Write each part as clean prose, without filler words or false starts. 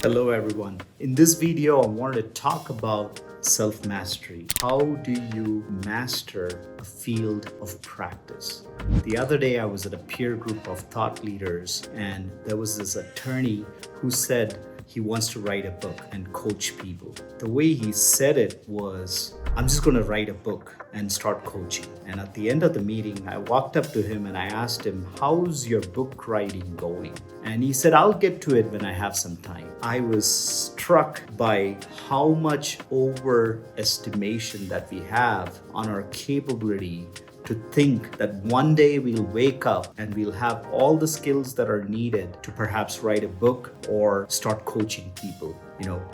Hello everyone. In this video, I wanted to talk about self-mastery. How do you master a field of practice? The other day, I was at a peer group of thought leaders, and there was this attorney who said he wants to write a book and coach people. The way he said it was, I'm just going to write a book and start coaching. And at the end of the meeting, I walked up to him and I asked him, how's your book writing going? And he said, I'll get to it when I have some time. I was struck by how much overestimation that we have on our capability to think that one day we'll wake up and we'll have all the skills that are needed to perhaps write a book or start coaching people.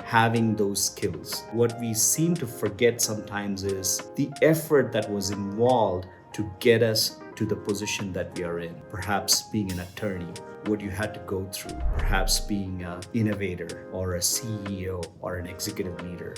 Having those skills. What we seem to forget sometimes is the effort that was involved to get us to the position that we are in. Perhaps being an attorney, what you had to go through, perhaps being an innovator or a CEO or an executive leader,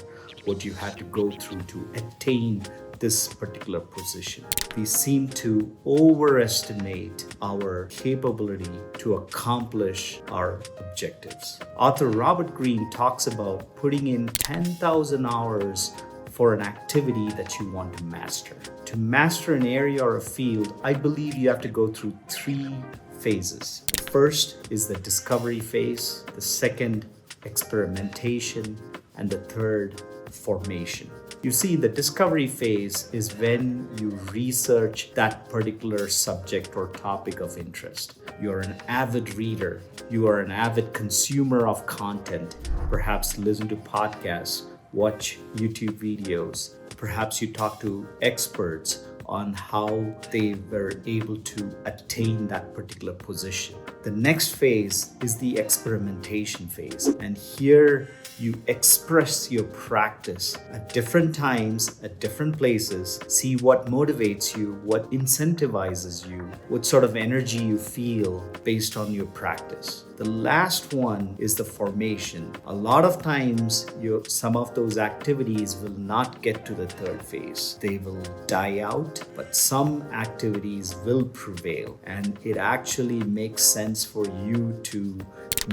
what you had to go through to attain this particular position. We seem to overestimate our capability to accomplish our objectives. Author Robert Greene talks about putting in 10,000 hours for an activity that you want to master. To master an area or a field, I believe you have to go through 3 phases. The first is the discovery phase, the second, experimentation, and the third, formation. You see, the discovery phase is when you research that particular subject or topic of interest. You're an avid reader, you are an avid consumer of content, perhaps listen to podcasts, watch YouTube videos, perhaps you talk to experts on how they were able to attain that particular position. The next phase is the experimentation phase, and here you express your practice at different times, at different places, see what motivates you, what incentivizes you, what sort of energy you feel based on your practice. The last one is the formation. A lot of times, some of those activities will not get to the third phase. They will die out, but some activities will prevail. And it actually makes sense for you to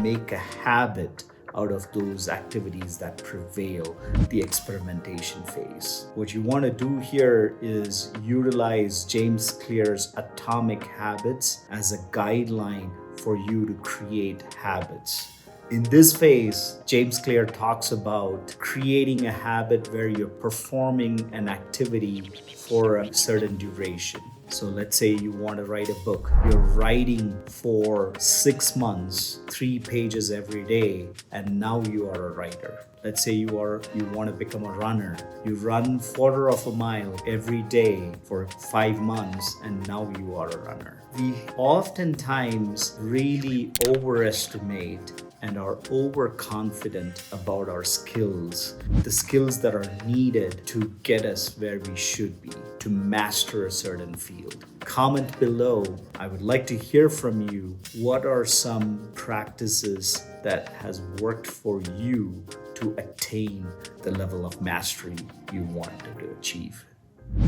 make a habit out of those activities that prevail, the experimentation phase. What you want to do here is utilize James Clear's Atomic Habits as a guideline for you to create habits. In this phase, James Clear talks about creating a habit where you're performing an activity for a certain duration. So let's say you want to write a book. You're writing for 6 months, 3 pages every day, and now you are a writer. Let's say you want to become a runner. You run 1/4 of a mile every day for 5 months, and now you are a runner. We oftentimes really overestimate and are overconfident about our skills, the skills that are needed to get us where we should be, to master a certain field. Comment below. I would like to hear from you. What are some practices that has worked for you to attain the level of mastery you wanted to achieve?